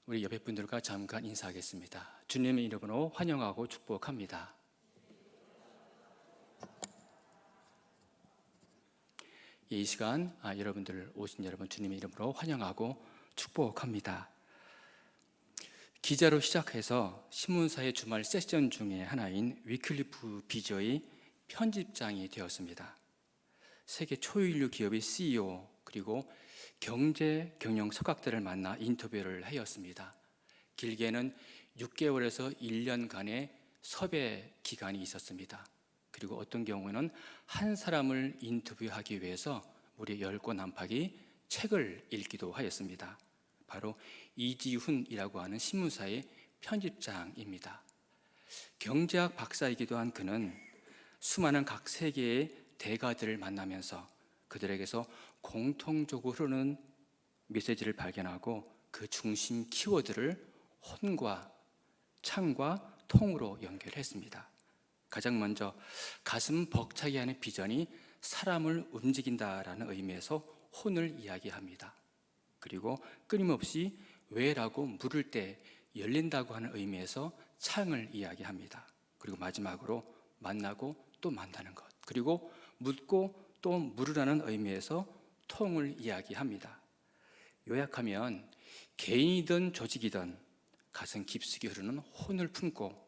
우리 옆에 분들과 잠깐 인사하겠습니다. 주님의 이름으로 환영하고 축복합니다. 이 시간 여러분들 오신 여러분 주님의 이름으로 환영하고 축복합니다. 기자로 시작해서 신문사의 주말 세션 중에 하나인 위클리프 비저의 편집장이 되었습니다. 세계 초일류 기업의 CEO 그리고 경제 경영 석학들을 만나 인터뷰를 하였습니다. 길게는 6개월에서 1년간의 섭외 기간이 있었습니다. 그리고 어떤 경우는 한 사람을 인터뷰하기 위해서 무려 10권 안팎의 책을 읽기도 하였습니다. 바로 이지훈이라고 하는 신문사의 편집장입니다. 경제학 박사이기도 한 그는 수많은 각 세계의 대가들을 만나면서 그들에게서 공통적으로 흐르는 메시지를 발견하고 그 중심 키워드를 혼과 창과 통으로 연결했습니다. 가장 먼저 가슴 벅차게 하는 비전이 사람을 움직인다라는 의미에서 혼을 이야기합니다. 그리고 끊임없이 왜라고 물을 때 열린다고 하는 의미에서 창을 이야기합니다. 그리고 마지막으로 만나고 또 만나는 것, 그리고 묻고 또 물으라는 의미에서 통을 이야기합니다. 요약하면 개인이든 조직이든 가슴 깊숙이 흐르는 혼을 품고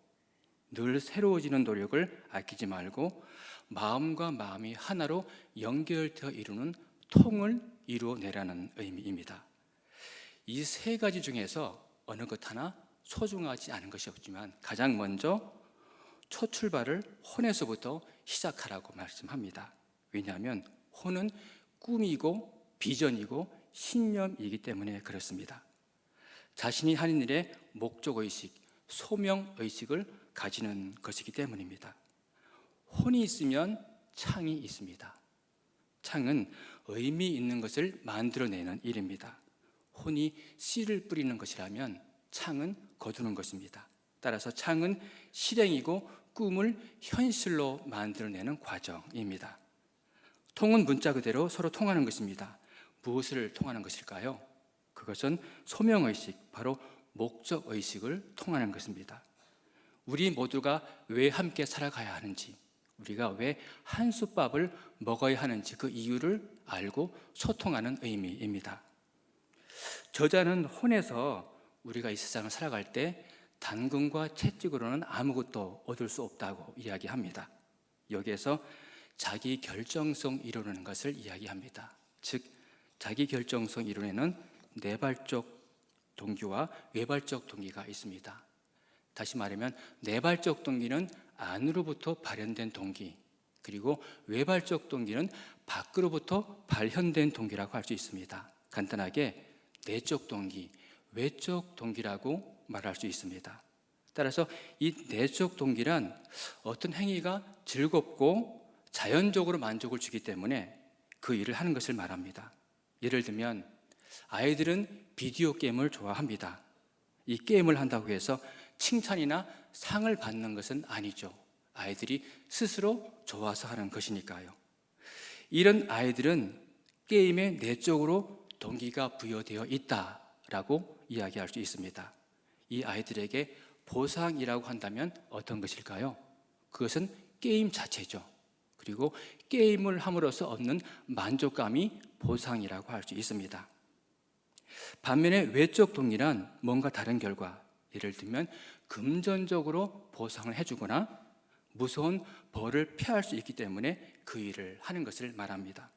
늘 새로워지는 노력을 아끼지 말고 마음과 마음이 하나로 연결되어 이루는 통을 이루어내라는 의미입니다. 이 세 가지 중에서 어느 것 하나 소중하지 않은 것이 없지만 가장 먼저 첫 출발을 혼에서부터 시작하라고 말씀합니다. 왜냐하면 혼은 꿈이고 비전이고 신념이기 때문에 그렇습니다. 자신이 하는 일의 목적의식, 소명의식을 가지는 것이기 때문입니다. 혼이 있으면 창이 있습니다. 창은 의미 있는 것을 만들어내는 일입니다. 혼이 씨를 뿌리는 것이라면 창은 거두는 것입니다. 따라서 창은 실행이고 꿈을 현실로 만들어내는 과정입니다. 통은 문자 그대로 서로 통하는 것입니다. 무엇을 통하는 것일까요? 그것은 소명의식, 바로 목적의식을 통하는 것입니다. 우리 모두가 왜 함께 살아가야 하는지, 우리가 왜 한솥밥을 먹어야 하는지 그 이유를 알고 소통하는 의미입니다. 저자는 혼에서 우리가 이 세상을 살아갈 때 단금과 채찍으로는 아무것도 얻을 수 없다고 이야기합니다. 여기에서 자기 결정성 이론이라는 것을 이야기합니다. 즉 자기 결정성 이론에는 내발적 동기와 외발적 동기가 있습니다. 다시 말하면 내발적 동기는 안으로부터 발현된 동기, 그리고 외발적 동기는 밖으로부터 발현된 동기라고 할 수 있습니다. 간단하게 내적 동기, 외적 동기라고 말할 수 있습니다. 따라서 이 내적 동기란 어떤 행위가 즐겁고 자연적으로 만족을 주기 때문에 그 일을 하는 것을 말합니다. 예를 들면 아이들은 비디오 게임을 좋아합니다. 이 게임을 한다고 해서 칭찬이나 상을 받는 것은 아니죠. 아이들이 스스로 좋아서 하는 것이니까요. 이런 아이들은 게임에 내적으로 동기가 부여되어 있다라고 이야기할 수 있습니다. 이 아이들에게 보상이라고 한다면 어떤 것일까요? 그것은 게임 자체죠. 그리고 게임을 함으로써 얻는 만족감이 보상이라고 할 수 있습니다. 반면에 외적 동기란 뭔가 다른 결과, 예를 들면 금전적으로 보상을 해주거나 무서운 벌을 피할 수 있기 때문에 그 일을 하는 것을 말합니다.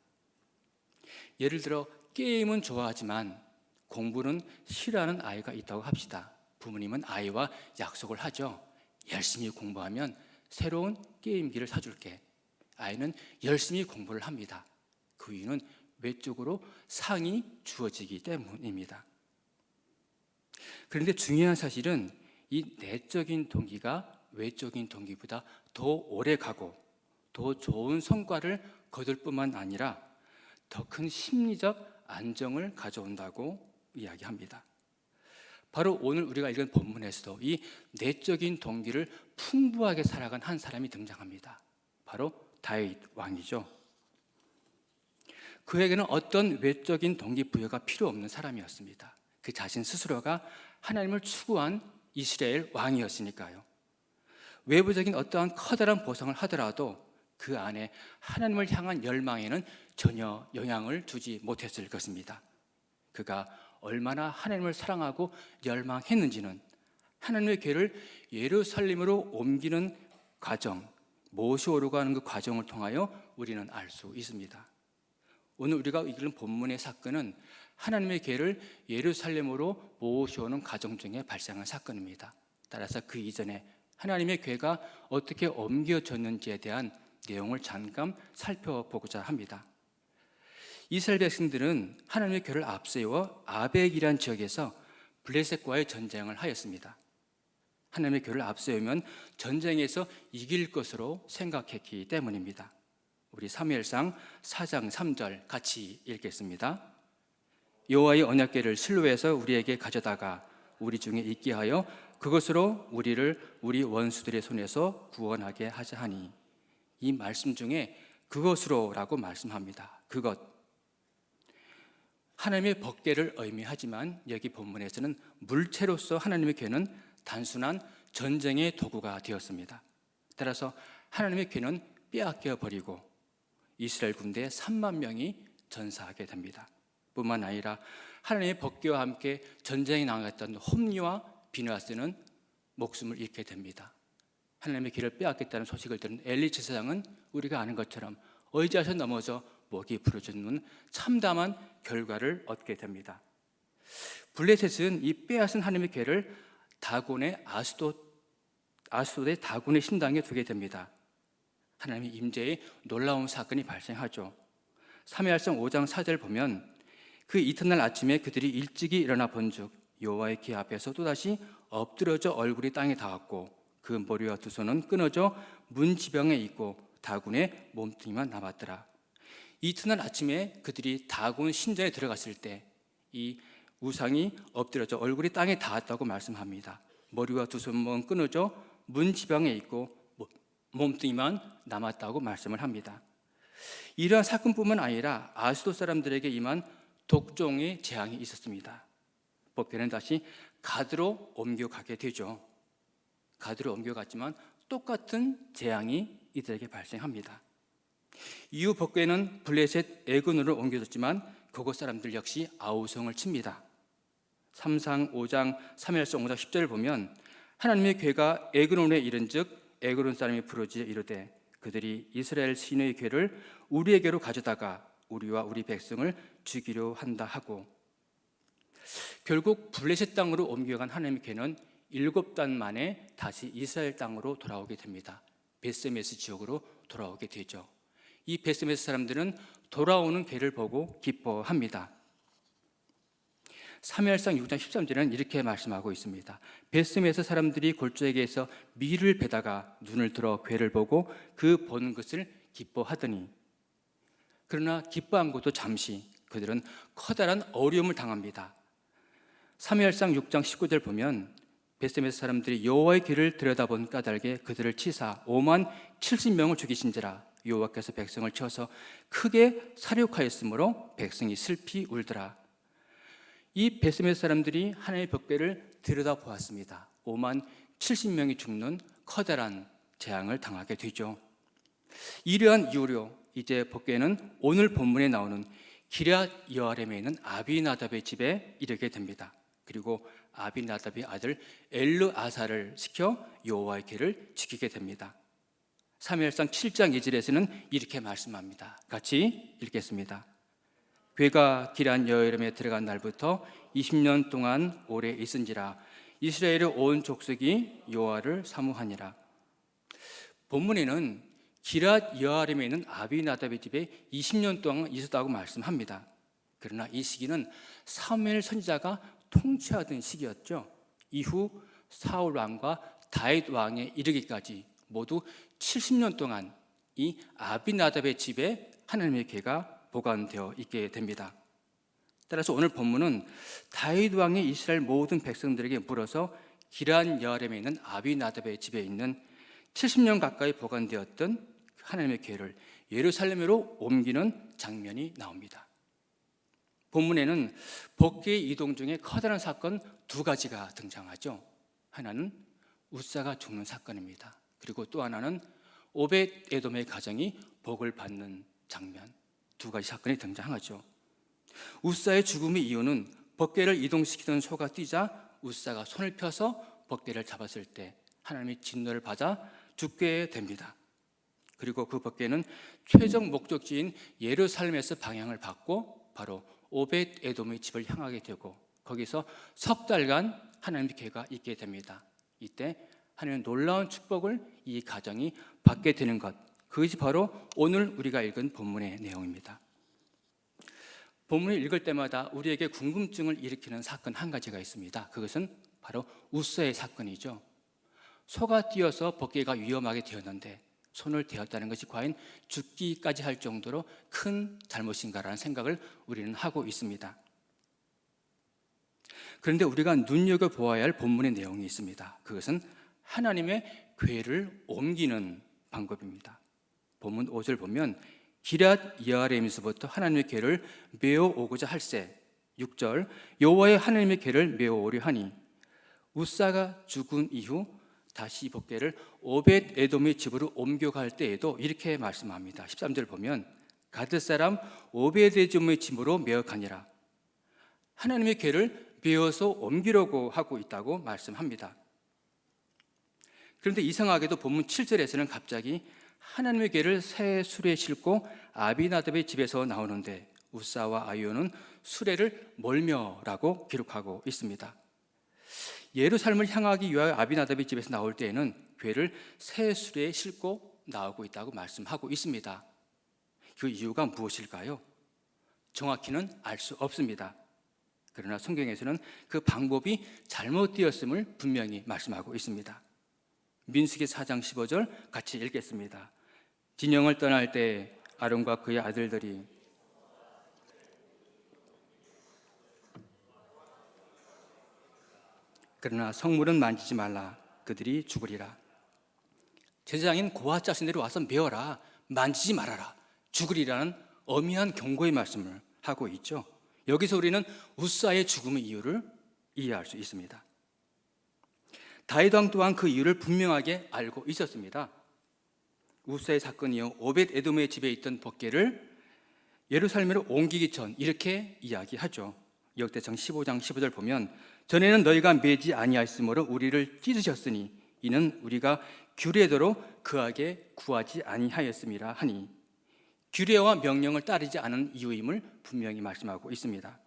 예를 들어 게임은 좋아하지만 공부는 싫어하는 아이가 있다고 합시다. 부모님은 아이와 약속을 하죠. 열심히 공부하면 새로운 게임기를 사줄게. 아이는 열심히 공부를 합니다. 그 이유는 외적으로 상이 주어지기 때문입니다. 그런데 중요한 사실은 이 내적인 동기가 외적인 동기보다 더 오래 가고 더 좋은 성과를 거둘 뿐만 아니라 더 큰 심리적 안정을 가져온다고 이야기합니다. 바로 오늘 우리가 읽은 본문에서도 이 내적인 동기를 풍부하게 살아간 한 사람이 등장합니다. 바로 다윗 왕이죠. 그에게는 어떤 외적인 동기부여가 필요 없는 사람이었습니다. 그 자신 스스로가 하나님을 추구한 이스라엘 왕이었으니까요. 외부적인 어떠한 커다란 보상을 하더라도 그 안에 하나님을 향한 열망에는 전혀 영향을 주지 못했을 것입니다. 그가 얼마나 하나님을 사랑하고 열망했는지는 하나님의 궤를 예루살렘으로 옮기는 과정, 모셔오려고 하는 그 과정을 통하여 우리는 알 수 있습니다. 오늘 우리가 읽는 본문의 사건은 하나님의 궤를 예루살렘으로 모셔오는 과정 중에 발생한 사건입니다. 따라서 그 이전에 하나님의 궤가 어떻게 옮겨졌는지에 대한 내용을 잠깐 살펴보고자 합니다. 이스라엘 백성들은 하나님의 궤를 앞세워 아벡이라는 지역에서 블레셋과의 전쟁을 하였습니다. 하나님의 궤를 앞세우면 전쟁에서 이길 것으로 생각했기 때문입니다. 우리 사무엘상 4장 3절 같이 읽겠습니다. 여호와의 언약궤를 실로에서 우리에게 가져다가 우리 중에 있게 하여 그것으로 우리를 우리 원수들의 손에서 구원하게 하자 하니, 이 말씀 중에 그것으로라고 말씀합니다. 그것, 하나님의 법궤를 의미하지만 여기 본문에서는 물체로서 하나님의 궤는 단순한 전쟁의 도구가 되었습니다. 따라서 하나님의 궤는 빼앗겨 버리고 이스라엘 군대 3만 명이 전사하게 됩니다. 뿐만 아니라 하나님의 법궤와 함께 전쟁에 나갔던 홈리와 비느하스는 목숨을 잃게 됩니다. 하나님의 궤를 빼앗겠다는 소식을 들은 엘리 제사장은 우리가 아는 것처럼 의자에서 넘어져 목이 부러지는 참담한 결과를 얻게 됩니다. 블레셋은 이 빼앗은 하나님의 궤를 다곤의 아스돗의 다곤의 신당에 두게 됩니다. 하나님의 임재의 놀라운 사건이 발생하죠. 사무엘상 5장 4절 보면 그 이튿날 아침에 그들이 일찍이 일어나 본즉 여호와의 궤 앞에서 또다시 엎드려져 얼굴이 땅에 닿았고 그 머리와 두 손은 끊어져 문지병에 있고 다곤의 몸뚱이만 남았더라. 이튿날 아침에 그들이 다곤 신전에 들어갔을 때 이 우상이 엎드려져 얼굴이 땅에 닿았다고 말씀합니다. 머리와 두 손은 끊어져 문지병에 있고 몸뚱이만 남았다고 말씀을 합니다. 이러한 사건뿐만 아니라 아스돗 사람들에게 임한 독종의 재앙이 있었습니다. 법궤는 다시 가드로 옮겨가게 되죠. 가드로 옮겨갔지만 똑같은 재앙이 이들에게 발생합니다. 이후 법궤는 블레셋 에근으로 옮겨졌지만 그곳 사람들 역시 아우성을 칩니다. 3상 5장 3일성 5장 10절을 보면 하나님의 궤가 에그론에 이른즉 에그론 사람이 부르짖어 이르되 그들이 이스라엘 신의 궤를 우리에게로 가져다가 우리와 우리 백성을 죽이려 한다 하고, 결국 블레셋 땅으로 옮겨간 하나님의 궤는 7단 만에 다시 이스라엘 땅으로 돌아오게 됩니다. 베스메스 지역으로 돌아오게 되죠. 이 베스메스 사람들은 돌아오는 궤를 보고 기뻐합니다. 사무엘상 6장 13절에는 이렇게 말씀하고 있습니다. 베스메스 사람들이 골조에게서 밀을 베다가 눈을 들어 궤를 보고 그 보는 것을 기뻐하더니, 그러나 기뻐한 것도 잠시 그들은 커다란 어려움을 당합니다. 사무엘상 6장 19절 보면 베스메스 사람들이 여호와의 길을 들여다본 까닭에 그들을 치사 5만 70명을 죽이신지라 여호와께서 백성을 쳐서 크게 살육하였으므로 백성이 슬피 울더라. 이 베스메스 사람들이 하나님의 법궤를 들여다보았습니다. 5만 70명이 죽는 커다란 재앙을 당하게 되죠. 이러한 이유로 이제 법궤는 오늘 본문에 나오는 기럇 여아림에 있는 아비나답의 집에 이르게 됩니다. 그리고 아비나답의 아들 엘르아사를 시켜 여호와의 궤를 지키게 됩니다. 사무엘상 7장 2절에서는 이렇게 말씀합니다. 같이 읽겠습니다. 궤가 기럇 여아림에 들어간 날부터 20년 동안 오래 있은지라 이스라엘의 온 족속이 여호와를 사모하니라. 본문에는 기럇 여아림에 있는 아비나답의 집에 20년 동안 있었다고 말씀합니다. 그러나 이 시기는 사무엘 선지자가 통치하던 시기였죠. 이후 사울 왕과 다윗 왕에 이르기까지 모두 70년 동안 이 아비나답의 집에 하나님의 궤가 보관되어 있게 됩니다. 따라서 오늘 본문은 다윗 왕이 이스라엘 모든 백성들에게 물어서 기럇 여아림에 있는 아비나답의 집에 있는 70년 가까이 보관되었던 하나님의 궤를 예루살렘으로 옮기는 장면이 나옵니다. 본문에는 복귀의 이동 중에 커다란 사건 두 가지가 등장하죠. 하나는 웃사가 죽는 사건입니다. 그리고 또 하나는 오벳 에돔의 가정이 복을 받는 장면, 두 가지 사건이 등장하죠. 웃사의 죽음의 이유는 법궤를 이동시키던 소가 뛰자 웃사가 손을 펴서 법궤를 잡았을 때 하나님의 진노를 받아 죽게 됩니다. 그리고 그 법궤는 최종 목적지인 예루살렘에서 방향을 받고 바로 오벳 에돔의 집을 향하게 되고 거기서 석 달간 하나님의 궤가 있게 됩니다. 이때 하나님의 놀라운 축복을 이 가정이 받게 되는 것, 그것이 바로 오늘 우리가 읽은 본문의 내용입니다. 본문을 읽을 때마다 우리에게 궁금증을 일으키는 사건 한 가지가 있습니다. 그것은 바로 웃사의 사건이죠. 소가 뛰어서 법궤가 위험하게 되었는데 손을 대었다는 것이 과연 죽기까지 할 정도로 큰 잘못인가라는 생각을 우리는 하고 있습니다. 그런데 우리가 눈여겨보아야 할 본문의 내용이 있습니다. 그것은 하나님의 궤를 옮기는 방법입니다. 본문 5절 보면 기럇 여아림에서부터 하나님의 궤를 메어 오고자 할세. 6절 여호와의 하나님의 궤를 메어 오려 하니 웃사가 죽은 이후 다시 법궤를 오벳 에돔의 집으로 옮겨갈 때에도 이렇게 말씀합니다. 13절 보면 가드 사람 오벳 에돔의 집으로 메어 가니라. 하나님의 궤를 메어서 옮기려고 하고 있다고 말씀합니다. 그런데 이상하게도 본문 7절에서는 갑자기 하나님의 궤를 새 수레에 싣고 아비나답의 집에서 나오는데 웃사와 아이오는 수레를 몰며라고 기록하고 있습니다. 예루살렘을 향하기 위하여 아비나답의 집에서 나올 때에는 궤를 새 수레에 싣고 나오고 있다고 말씀하고 있습니다. 그 이유가 무엇일까요? 정확히는 알 수 없습니다. 그러나 성경에서는 그 방법이 잘못되었음을 분명히 말씀하고 있습니다. 민수기 4장 15절 같이 읽겠습니다. 진영을 떠날 때 아론과 그의 아들들이 그러나 성물은 만지지 말라. 그들이 죽으리라. 제사장인 고아 자신들이 와서 메어라. 만지지 말아라. 죽으리라는 엄미한 경고의 말씀을 하고 있죠. 여기서 우리는 웃사의 죽음의 이유를 이해할 수 있습니다. 다윗 왕 또한 그 이유를 분명하게 알고 있었습니다. 웃사의 사건 이후 오벳 에돔의 집에 있던 법궤를 예루살렘으로 옮기기 전 이렇게 이야기하죠. 역대상 15장 15절 보면 전에는 너희가 매지 아니하였으므로 우리를 찢으셨으니 이는 우리가 규례대로 그에게 구하지 아니하였음이라 하니 규례와 명령을 따르지 않은 이유임을 분명히 말씀하고 있습니다.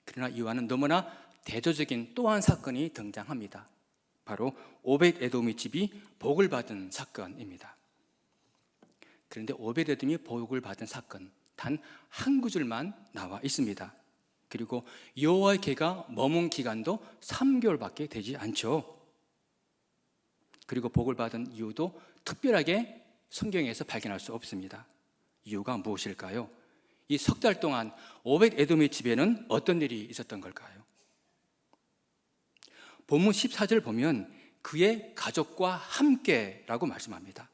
그러나 이와는 너무나 대조적인 또 한 사건이 등장합니다. 바로 오벳 에돔의 집이 복을 받은 사건입니다. 그런데 오벳 에돔이 복을 받은 사건 단 한 구절만 나와 있습니다. 그리고 여호와의 궤가 머문 기간도 3개월밖에 되지 않죠. 그리고 복을 받은 이유도 특별하게 성경에서 발견할 수 없습니다. 이유가 무엇일까요? 이 석 달 동안 오벳 에돔의 집에는 어떤 일이 있었던 걸까요? 본문 14절 보면 그의 가족과 함께라고 말씀합니다.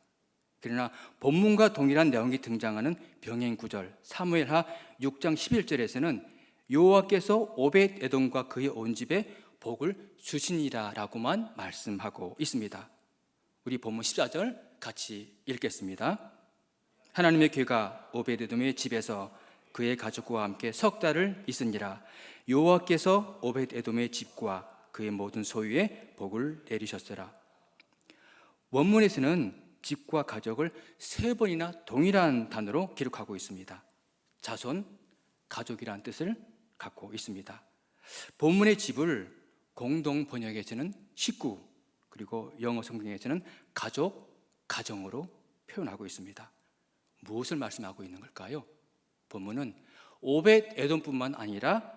그러나 본문과 동일한 내용이 등장하는 병행 구절 사무엘하 6장 11절에서는 여호와께서 오벳 에돔과 그의 온 집에 복을 주시니라라고만 말씀하고 있습니다. 우리 본문 14절 같이 읽겠습니다. 하나님의 궤가 오벳 에돔의 집에서 그의 가족과 함께 석 달을 있으니라. 여호와께서 오벳 에돔의 집과 그의 모든 소유에 복을 내리셨으라. 원문에서는 집과 가족을 3번이나 동일한 단어로 기록하고 있습니다. 자손, 가족이라는 뜻을 갖고 있습니다. 본문의 집을 공동 번역에서는 식구, 그리고 영어 성경에서는 가족, 가정으로 표현하고 있습니다. 무엇을 말씀하고 있는 걸까요? 본문은 오벳 에돔뿐만 아니라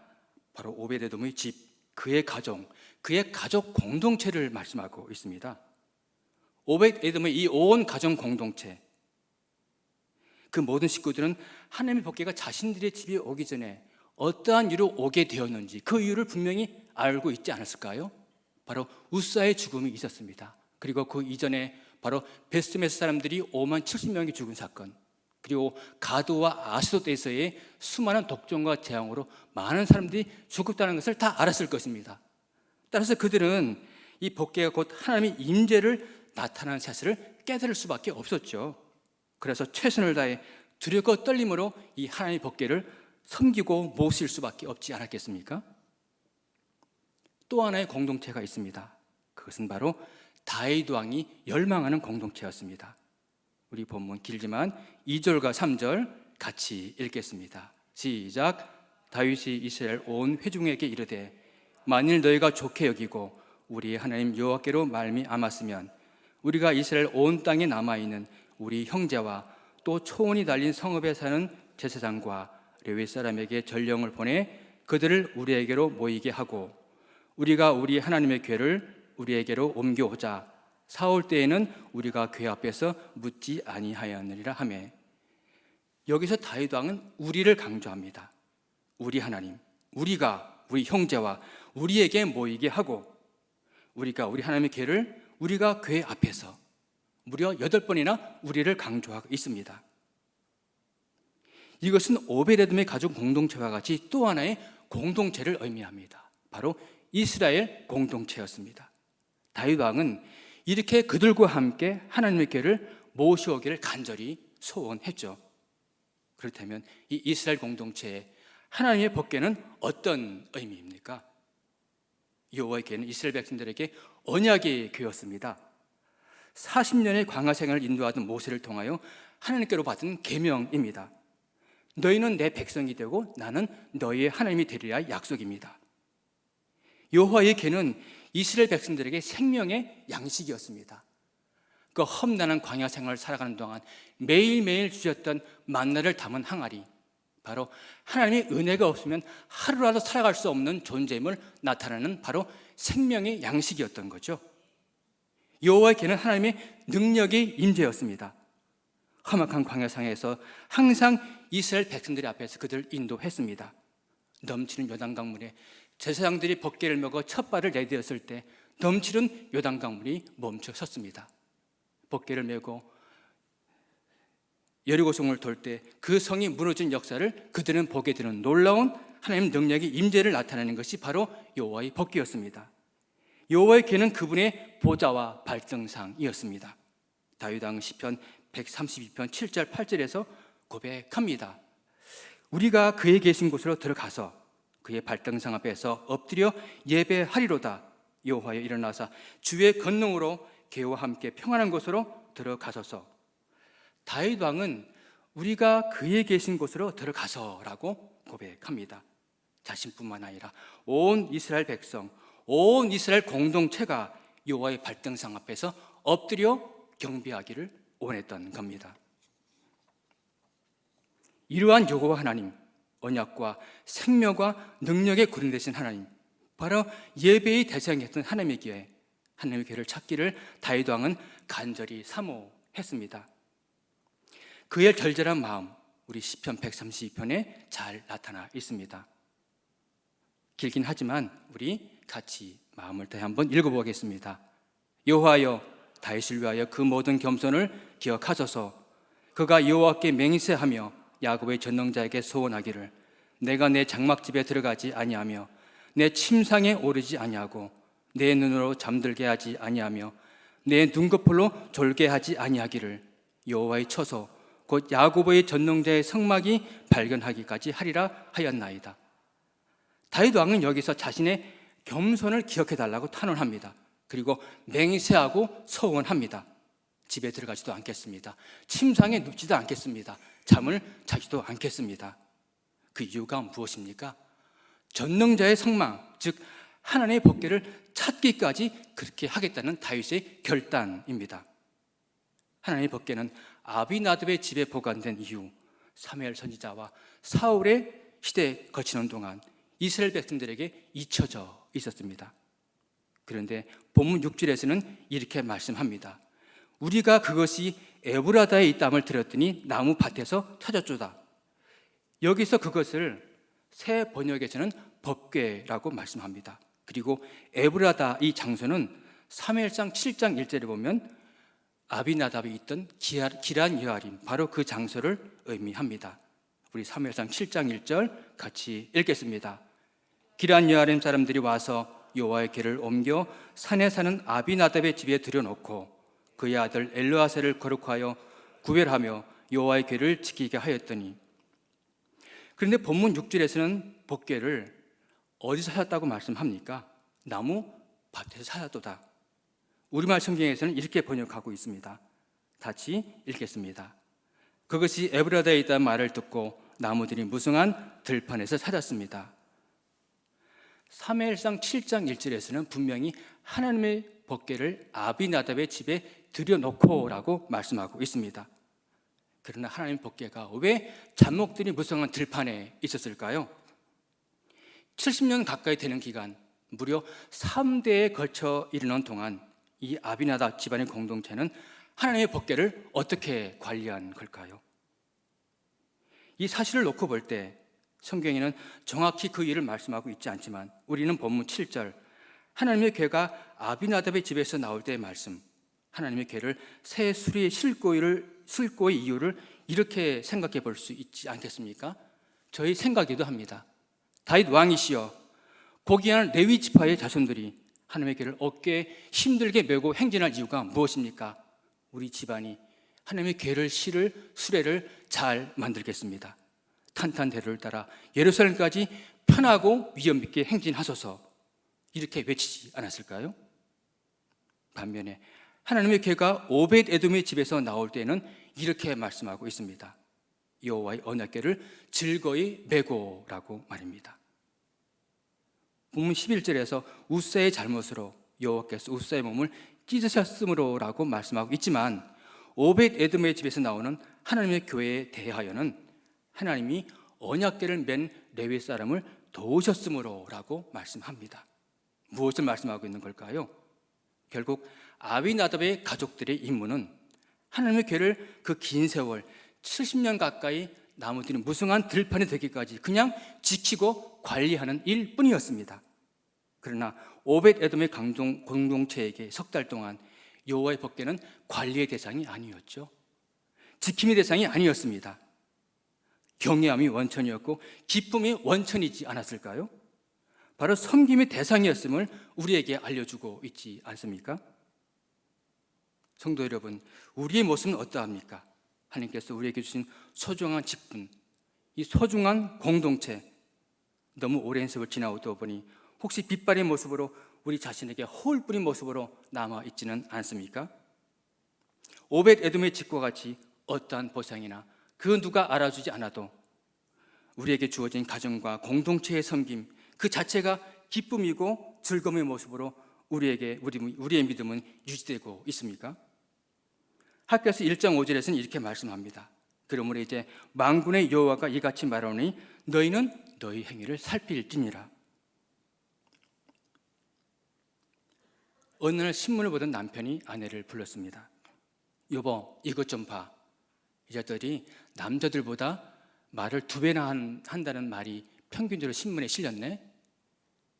바로 오벳 에돔의 집, 그의 가정, 그의 가족 공동체를 말씀하고 있습니다. 오벳 에돔의 이 온 가정 공동체, 그 모든 식구들은 하나님의 복궤가 자신들의 집에 오기 전에 어떠한 이유로 오게 되었는지 그 이유를 분명히 알고 있지 않았을까요? 바로 웃사의 죽음이 있었습니다. 그리고 그 이전에 바로 베스메스 사람들이 5만 70명이 죽은 사건, 그리고 가도와 아스돗에서의 수많은 독종과 재앙으로 많은 사람들이 죽었다는 것을 다 알았을 것입니다. 따라서 그들은 이 복개가 곧 하나님의 임재를 나타나는 사실을 깨달을 수밖에 없었죠. 그래서 최선을 다해 두렵고 떨림으로 이 하나님의 복개를 섬기고 모실 수밖에 없지 않았겠습니까? 또 하나의 공동체가 있습니다. 그것은 바로 다윗 왕이 열망하는 공동체였습니다. 우리 본문 길지만 2절과 3절 같이 읽겠습니다. 시작. 다윗이 이스라엘 온 회중에게 이르되 만일 너희가 좋게 여기고 우리 하나님 여호와께로 말미암았으면 우리가 이스라엘 온 땅에 남아있는 우리 형제와 또 초원이 달린 성읍에 사는 제사장과 레위 사람에게 전령을 보내 그들을 우리에게로 모이게 하고 우리가 우리 하나님의 궤를 우리에게로 옮겨오자. 사올 때에는 우리가 궤 앞에서 묻지 아니하였느니라 하며, 여기서 다윗 왕은 우리를 강조합니다. 우리 하나님, 우리가 우리 형제와 우리에게 모이게 하고 우리가 우리 하나님의 궤를 우리가 궤 앞에서 무려 8번이나 우리를 강조하고 있습니다. 이것은 오베데돔의 가족 공동체와 같이 또 하나의 공동체를 의미합니다. 바로 이스라엘 공동체였습니다. 다윗 왕은 이렇게 그들과 함께 하나님의 궤를 모셔오기를 간절히 소원했죠. 그렇다면 이 이스라엘 공동체의 하나님의 법궤는 어떤 의미입니까? 여호와의 궤는 이스라엘 백성들에게 언약의 궤였습니다. 40년의 광야 생활을 인도하던 모세를 통하여 하나님께로 받은 계명입니다. 너희는 내 백성이 되고 나는 너희의 하나님이 되리라 약속입니다. 여호와의 궤는 이스라엘 백성들에게 생명의 양식이었습니다. 그 험난한 광야 생활을 살아가는 동안 매일매일 주셨던 만나를 담은 항아리, 바로 하나님의 은혜가 없으면 하루라도 살아갈 수 없는 존재임을 나타내는 바로 생명의 양식이었던 거죠. 여호와의 궤는 하나님의 능력의 임재였습니다. 험악한 광야상에서 항상 이스라엘 백성들 앞에서 그들을 인도했습니다. 넘치는 요단강물에 제사장들이 법궤를 메고 첫 발을 내디뎠을 때 넘치는 요단강물이 멈춰 섰습니다. 법궤를 메고 여리고성을 돌 때 그 성이 무너진 역사를 그들은 보게 되는 놀라운 하나님 능력의 임재를 나타내는 것이 바로 여호와의 법궤였습니다. 여호와의 궤는 그분의 보좌와 발등상이었습니다. 다윗 왕은 시편 132편 7절 8절에서 고백합니다. 우리가 그의 계신 곳으로 들어가서 그의 발등상 앞에서 엎드려 예배하리로다. 여호와여 일어나사 주의 권능으로 궤와 함께 평안한 곳으로 들어가소서. 다윗 왕은 우리가 그의 계신 곳으로 들어가서라고 고백합니다. 자신뿐만 아니라 온 이스라엘 백성, 온 이스라엘 공동체가 여호와의 발등상 앞에서 엎드려 경배하기를 원했던 겁니다. 이러한 여호와 하나님, 언약과 생명과 능력의 구름 되신 하나님, 바로 예배의 대상이었던 하나님의 궤, 하나님의 궤를 찾기를 다윗 왕은 간절히 사모했습니다. 그의 절절한 마음, 우리 시편 132편에 잘 나타나 있습니다. 길긴 하지만 우리 같이 마음을 다해 한번 읽어보겠습니다. 여호와여 다윗을 위하여 그 모든 겸손을 기억하소서. 그가 여호와께 맹세하며 야곱의 전능자에게 소원하기를 내가 내 장막집에 들어가지 아니하며 내 침상에 오르지 아니하고 내 눈으로 잠들게 하지 아니하며 내 눈꺼풀로 졸게 하지 아니하기를 여호와의 처소 곧 야곱의 전능자의 성막이 발견하기까지 하리라 하였나이다. 다윗 왕은 여기서 자신의 겸손을 기억해달라고 탄원합니다. 그리고 맹세하고 서원합니다. 집에 들어가지도 않겠습니다. 침상에 눕지도 않겠습니다. 잠을 자지도 않겠습니다. 그 이유가 무엇입니까? 전능자의 성막, 즉 하나님의 법궤를 찾기까지 그렇게 하겠다는 다윗의 결단입니다. 하나님의 법궤는 아비나답의 집에 보관된 이후 사무엘 선지자와 사울의 시대에 거치는 동안 이스라엘 백성들에게 잊혀져 있었습니다. 그런데 본문 6절에서는 이렇게 말씀합니다. 우리가 그것이 에브라다에 있다함을 들었더니 나무 밭에서 찾았도다. 여기서 그것을 새 번역에서는 법궤라고 말씀합니다. 그리고 에브라다 이 장소는 사무엘상 7장 1절에 보면 아비나답이 있던 기란 여아림, 바로 그 장소를 의미합니다. 우리 사무엘상 7장 1절 같이 읽겠습니다. 기란 여아림 사람들이 와서 여호와의 궤를 옮겨 산에 사는 아비나답의 집에 들여놓고 그의 아들 엘르아셀을 거룩하여 구별하며 여호와의 궤를 지키게 하였더니, 그런데 본문 6절에서는 법궤를 어디서 찾았다고 말씀합니까? 나무 밭에서 찾았도다. 우리말 성경에서는 이렇게 번역하고 있습니다. 같이 읽겠습니다. 그것이 에브라다에 있다는 말을 듣고 나무들이 무성한 들판에서 찾았습니다. 사무엘상 7장 1절에서는 분명히 하나님의 법궤를 아비나답의 집에 들여놓고라고 말씀하고 있습니다. 그러나 하나님 법궤가 왜 잡목들이 무성한 들판에 있었을까요? 70년 가까이 되는 기간, 무려 3대에 걸쳐 이르는 동안 이 아비나답 집안의 공동체는 하나님의 법궤를 어떻게 관리한 걸까요? 이 사실을 놓고 볼 때 성경에는 정확히 그 일을 말씀하고 있지 않지만 우리는 본문 7절, 하나님의 궤가 아비나답의 집에서 나올 때의 말씀, 하나님의 궤를 새 수리에 싣고의 이유를 이렇게 생각해 볼 수 있지 않겠습니까? 저희 생각이기도 합니다. 다윗 왕이시여, 고귀한 레위 지파의 자손들이 하나님의 궤를 어깨에 힘들게 메고 행진할 이유가 무엇입니까? 우리 집안이 하나님의 궤를 실을 수레를 잘 만들겠습니다. 탄탄대로를 따라 예루살렘까지 편하고 위험 있게 행진하소서, 이렇게 외치지 않았을까요? 반면에 하나님의 궤가 오벳 에돔의 집에서 나올 때는 이렇게 말씀하고 있습니다. 여호와의 언약궤를 즐거이 메고라고 말입니다. 본문 11절에서 우사의 잘못으로 여호와께서 우사의 몸을 찢으셨으므로라고 말씀하고 있지만, 오벳 에돔의 집에서 나오는 하나님의 교회에 대하여는 하나님이 언약궤를 맨 레위 사람을 도우셨으므로라고 말씀합니다. 무엇을 말씀하고 있는 걸까요? 결국 아비나답의 가족들의 임무는 하나님의 궤를 그 긴 세월 70년 가까이 나무들이 무성한 들판이 되기까지 그냥 지키고 관리하는 일뿐이었습니다. 그러나 오벳 에돔의 공동체에게 석 달 동안 여호와의 법궤는 관리의 대상이 아니었죠. 지킴의 대상이 아니었습니다. 경외함이 원천이었고 기쁨이 원천이지 않았을까요? 바로 섬김의 대상이었음을 우리에게 알려주고 있지 않습니까? 성도 여러분, 우리의 모습은 어떠합니까? 하나님께서 우리에게 주신 소중한 직분, 이 소중한 공동체, 너무 오랜 세월 지나오다 보니 혹시 빛바랜 모습으로 우리 자신에게 허울 뿌린 모습으로 남아있지는 않습니까? 오벳 에돔의 집과 같이 어떠한 보상이나 그 누가 알아주지 않아도 우리에게 주어진 가정과 공동체의 섬김 그 자체가 기쁨이고 즐거움의 모습으로 우리의 믿음은 유지되고 있습니까? 학개서 1장 5절에서는 이렇게 말씀합니다. 그러므로 이제 만군의 여호와가 이같이 말하노니 너희는 너희 행위를 살필지니라. 어느 날 신문을 보던 남편이 아내를 불렀습니다. 여보, 이것 좀 봐. 여자들이 남자들보다 말을 2배나 한다는 말이 평균적으로 신문에 실렸네.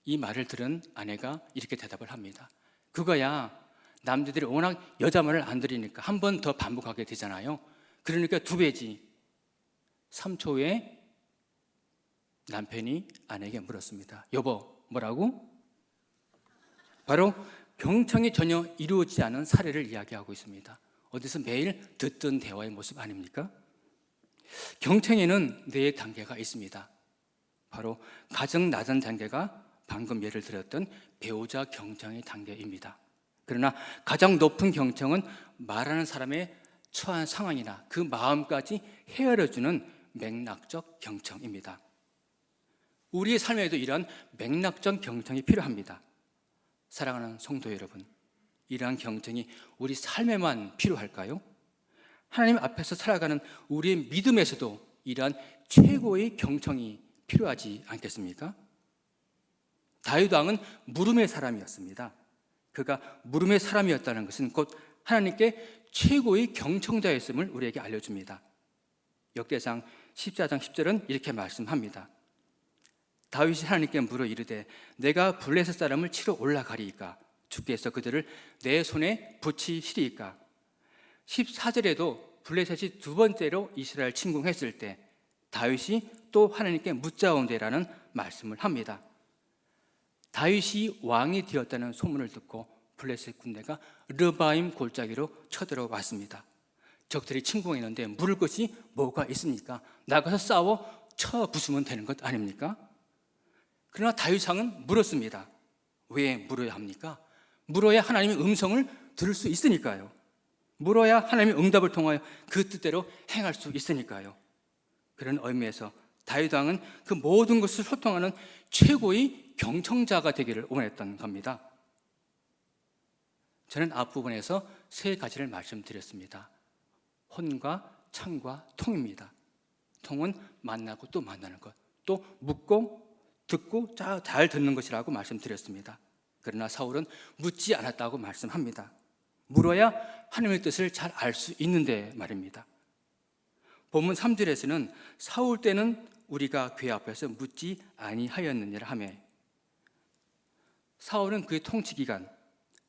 이 말을 들은 아내가 이렇게 대답을 합니다. 그거야, 남자들이 워낙 여자 말을 안 들으니까 한 번 더 반복하게 되잖아요. 그러니까 2배지. 3초 후에 남편이 아내에게 물었습니다. 여보, 뭐라고? 바로 경청이 전혀 이루어지지 않은 사례를 이야기하고 있습니다. 어디서 매일 듣던 대화의 모습 아닙니까? 경청에는 4단계가 있습니다. 바로 가장 낮은 단계가 방금 예를 들었던 배우자 경청의 단계입니다. 그러나 가장 높은 경청은 말하는 사람의 처한 상황이나 그 마음까지 헤아려주는 맥락적 경청입니다. 우리의 삶에도 이러한 맥락적 경청이 필요합니다. 사랑하는 성도 여러분, 이러한 경청이 우리 삶에만 필요할까요? 하나님 앞에서 살아가는 우리의 믿음에서도 이러한 최고의 경청이 필요하지 않겠습니까? 다윗 왕은 물음의 사람이었습니다. 그가 물음의 사람이었다는 것은 곧 하나님께 최고의 경청자였음을 우리에게 알려줍니다. 역대상 14장 10절은 이렇게 말씀합니다. 다윗이 하나님께 물어 이르되 내가 블레셋 사람을 치러 올라가리이까? 주께서 그들을 내 손에 붙이시리이까? 14절에도 블레셋이 두 번째로 이스라엘 침공했을 때 다윗이 또 하나님께 묻자온대라는 말씀을 합니다. 다윗이 왕이 되었다는 소문을 듣고 블레셋 군대가 르바임 골짜기로 쳐들어왔습니다. 적들이 침공했는데 물을 것이 뭐가 있습니까? 나가서 싸워 쳐 부수면 되는 것 아닙니까? 그러나 다윗 왕은 물었습니다. 왜 물어야 합니까? 물어야 하나님의 음성을 들을 수 있으니까요. 물어야 하나님의 응답을 통하여 그 뜻대로 행할 수 있으니까요. 그런 의미에서 다윗 왕은 그 모든 것을 소통하는 최고의 경청자가 되기를 원했던 겁니다. 저는 앞부분에서 세 가지를 말씀드렸습니다. 혼과 창과 통입니다. 통은 만나고 또 만나는 것, 또 묻고 듣고 잘 듣는 것이라고 말씀드렸습니다. 그러나 사울은 묻지 않았다고 말씀합니다. 물어야 하나님의 뜻을 잘 알 수 있는데 말입니다. 본문 3절에서는 사울 때는 우리가 궤 앞에서 묻지 아니하였느니라 하며, 사울은 그의 통치 기간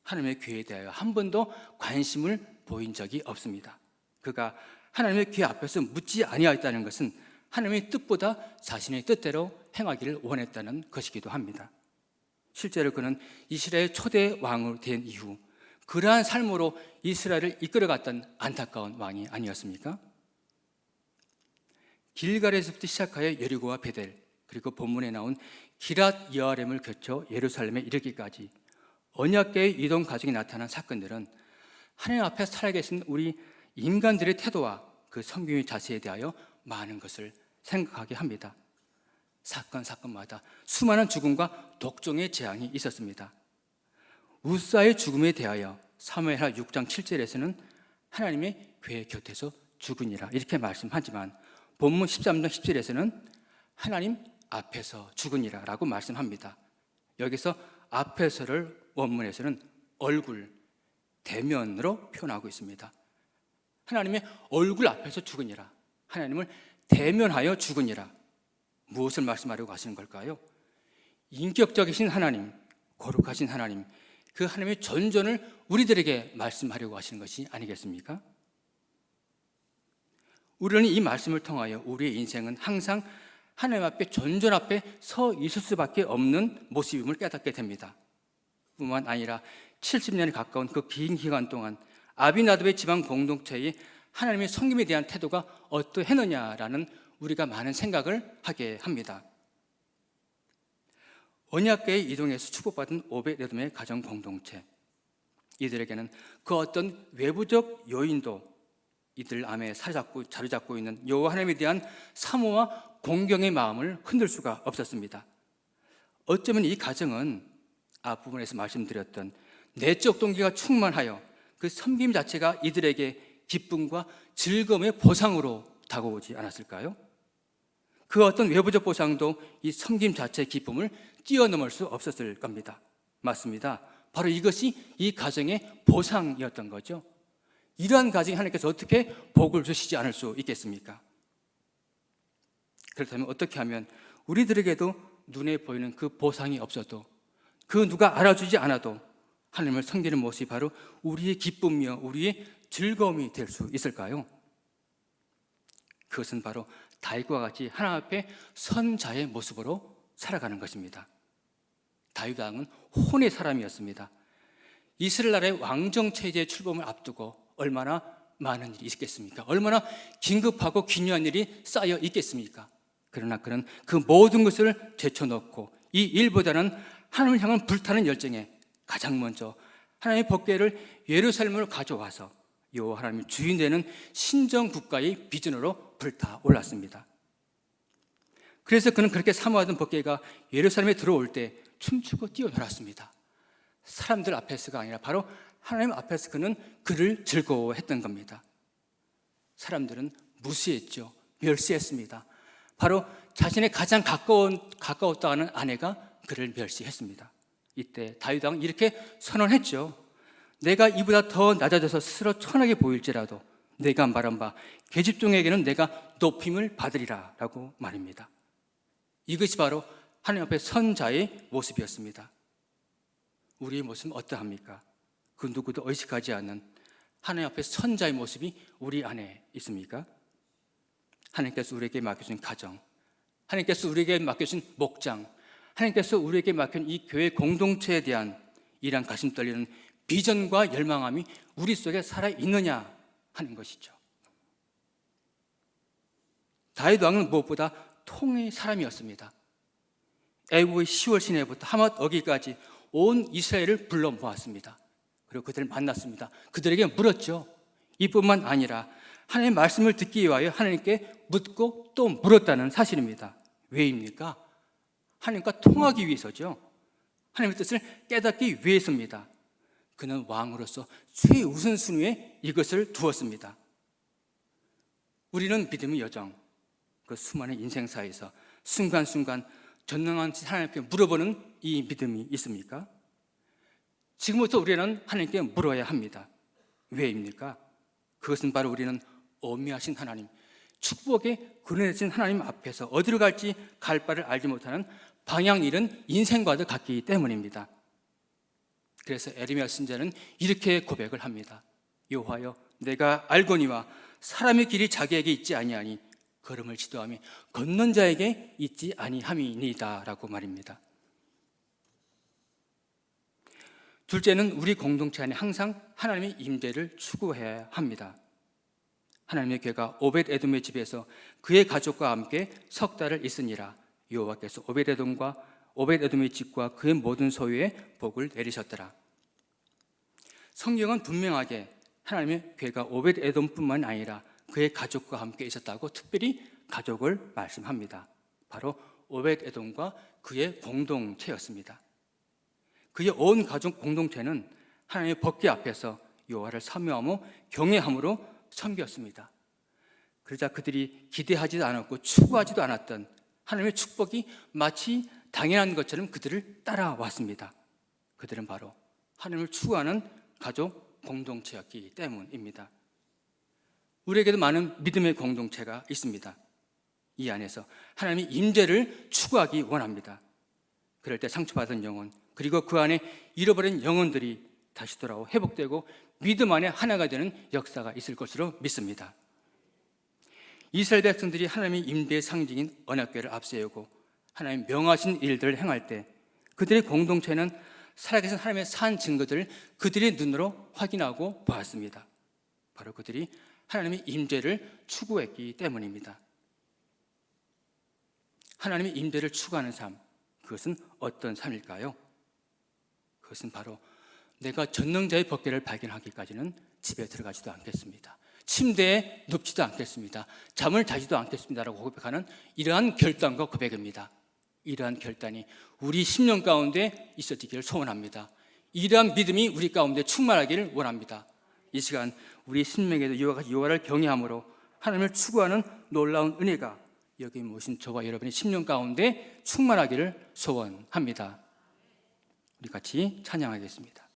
하나님의 궤에 대하여 한 번도 관심을 보인 적이 없습니다. 그가 하나님의 궤 앞에서 묻지 아니하였다는 것은 하나님의 뜻보다 자신의 뜻대로 행하기를 원했다는 것이기도 합니다. 실제로 그는 이스라엘 초대 왕으로 된 이후 그러한 삶으로 이스라엘을 이끌어갔던 안타까운 왕이 아니었습니까? 길갈에서부터 시작하여 여리고와 베델, 그리고 본문에 나온 기랏 여아렘을 거쳐 예루살렘에 이르기까지 언약궤의 이동 과정에 나타난 사건들은 하나님 앞에 살아계신 우리 인간들의 태도와 그 성경의 자세에 대하여 많은 것을 생각하게 합니다. 사건마다 수많은 죽음과 독종의 재앙이 있었습니다. 우사의 죽음에 대하여 사무엘하 6장 7절에서는 하나님의 궤 곁에서 죽으니라 이렇게 말씀하지만 본문 13장 10절에서는 하나님 앞에서 죽으니라 라고 말씀합니다. 여기서 앞에서를 원문에서는 얼굴, 대면으로 표현하고 있습니다. 하나님의 얼굴 앞에서 죽으니라, 하나님을 대면하여 죽으니라. 무엇을 말씀하려고 하시는 걸까요? 인격적이신 하나님, 거룩하신 하나님, 그 하나님의 전전을 우리들에게 말씀하려고 하시는 것이 아니겠습니까? 우리는 이 말씀을 통하여 우리의 인생은 항상 하나님 앞에, 전전 앞에 서 있을 수밖에 없는 모습임을 깨닫게 됩니다. 뿐만 아니라 70년에 가까운 그 긴 기간 동안 아비나답의 지방 공동체의 하나님의 섬김에 대한 태도가 어떠했느냐라는 우리가 많은 생각을 하게 합니다. 언약궤에 이동해서 축복받은 오벳에돔의 가정 공동체, 이들에게는 그 어떤 외부적 요인도 이들 안에 자리 잡고 있는 여호와 하나님에 대한 사모와 공경의 마음을 흔들 수가 없었습니다. 어쩌면 이 가정은 앞부분에서 말씀드렸던 내적 동기가 충만하여 그 섬김 자체가 이들에게 기쁨과 즐거움의 보상으로 다가오지 않았을까요? 그 어떤 외부적 보상도 이 섬김 자체의 기쁨을 뛰어넘을 수 없었을 겁니다. 맞습니다. 바로 이것이 이 가정의 보상이었던 거죠. 이러한 가정에 하나님께서 어떻게 복을 주시지 않을 수 있겠습니까? 그렇다면 어떻게 하면 우리들에게도 눈에 보이는 그 보상이 없어도, 그 누가 알아주지 않아도 하나님을 섬기는 모습이 바로 우리의 기쁨이요 우리의 즐거움이 될 수 있을까요? 그것은 바로 다윗과 같이 하나님 앞에 선 자의 모습으로 살아가는 것입니다. 다윗 왕은 혼의 사람이었습니다. 이스라엘 나라의 왕정 체제의 출범을 앞두고 얼마나 많은 일이 있겠습니까? 얼마나 긴급하고 중요한 일이 쌓여 있겠습니까? 그러나 그는 그 모든 것을 제쳐놓고 이 일보다는 하나님을 향한 불타는 열정에 가장 먼저 하나님의 법궤를 예루살렘으로 가져와서 여호와 하나님의 주인 되는 신정 국가의 비전으로 불타올랐습니다. 그래서 그는 그렇게 사모하던 법궤가 예루살렘에 들어올 때 춤추고 뛰어놀았습니다. 사람들 앞에서가 아니라 바로 하나님 앞에서 그는 그를 즐거워했던 겁니다. 사람들은 무시했죠. 멸시했습니다. 바로 자신의 가장 가까웠다 하는 아내가 그를 멸시했습니다. 이때 다윗 왕은 이렇게 선언했죠. 내가 이보다 더 낮아져서 스스로 천하게 보일지라도 내가 말한 바 계집종에게는 내가 높임을 받으리라 라고 말입니다. 이것이 바로 하나님 앞에 선자의 모습이었습니다. 우리의 모습은 어떠합니까? 그 누구도 의식하지 않는 하나님 앞에 선자의 모습이 우리 안에 있습니까? 하나님께서 우리에게 맡겨준 가정, 하나님께서 우리에게 맡겨준 목장, 하나님께서 우리에게 맡긴 이 교회 공동체에 대한 이러한 가슴 떨리는 비전과 열망함이 우리 속에 살아있느냐 하는 것이죠. 다윗 왕은 무엇보다 통의 사람이었습니다. 애국의 10월 시내부터 하맛 어기까지 온 이스라엘을 불러 모았습니다. 그리고 그들을 만났습니다. 그들에게 물었죠. 이뿐만 아니라 하나님의 말씀을 듣기 위하여 하나님께 묻고 또 물었다는 사실입니다. 왜입니까? 하나님과 통하기 위해서죠. 하나님의 뜻을 깨닫기 위해서입니다. 그는 왕으로서 최우선순위에 이것을 두었습니다. 우리는 믿음의 여정, 그 수많은 인생사에서 순간순간 전능한 하나님께 물어보는 이 믿음이 있습니까? 지금부터 우리는 하나님께 물어야 합니다. 왜입니까? 그것은 바로 우리는 어미하신 하나님, 축복에 그늘진 하나님 앞에서 어디로 갈지 갈 바를 알지 못하는 방향 잃은 인생과도 같기 때문입니다. 그래서 에레미야 선지자는 이렇게 고백을 합니다. 여호와여, 내가 알거니와 사람의 길이 자기에게 있지 아니하니 걸음을 지도함이 걷는 자에게 있지 아니함이니이다 라고 말입니다. 둘째는 우리 공동체 안에 항상 하나님의 임재를 추구해야 합니다. 하나님의 교회가 오벳에돔의 집에서 그의 가족과 함께 석 달을 있으니라. 여호와께서 오벳에돔의 집과 그의 모든 소유에 복을 내리셨더라. 성경은 분명하게 하나님의 교회가 오벳에돔뿐만 아니라 그의 가족과 함께 있었다고 특별히 가족을 말씀합니다. 바로 오벳에돔과 그의 공동체였습니다. 그의 온 가족 공동체는 하나님의 법궤 앞에서 여호와를 사모하며 경외함으로 섬겼습니다. 그러자 그들이 기대하지도 않았고 추구하지도 않았던 하나님의 축복이 마치 당연한 것처럼 그들을 따라왔습니다. 그들은 바로 하나님을 추구하는 가족 공동체였기 때문입니다. 우리에게도 많은 믿음의 공동체가 있습니다. 이 안에서 하나님의 임재를 추구하기 원합니다. 그럴 때 상처받은 영혼, 그리고 그 안에 잃어버린 영혼들이 다시 돌아오고 회복되고 믿음 안에 하나가 되는 역사가 있을 것으로 믿습니다. 이스라엘 백성들이 하나님의 임재의 상징인 언약궤를 앞세우고 하나님 명하신 일들을 행할 때 그들의 공동체는 살아계신 하나님의 산 증거들을 그들의 눈으로 확인하고 보았습니다. 바로 그들이 하나님의 임재를 추구했기 때문입니다. 하나님의 임재를 추구하는 삶, 그것은 어떤 삶일까요? 그것은 바로 내가 전능자의 법궤를 발견하기까지는 집에 들어가지도 않겠습니다. 침대에 눕지도 않겠습니다. 잠을 자지도 않겠습니다라고 고백하는 이러한 결단과 고백입니다. 이러한 결단이 우리 10년 가운데 있어지기를 소원합니다. 이러한 믿음이 우리 가운데 충만하기를 원합니다. 이 시간 우리 심령에도 이와 같이 여호와를 경외함으로 하나님을 추구하는 놀라운 은혜가 여기 모신 저와 여러분의 10년 가운데 충만하기를 소원합니다. 우리 같이 찬양하겠습니다.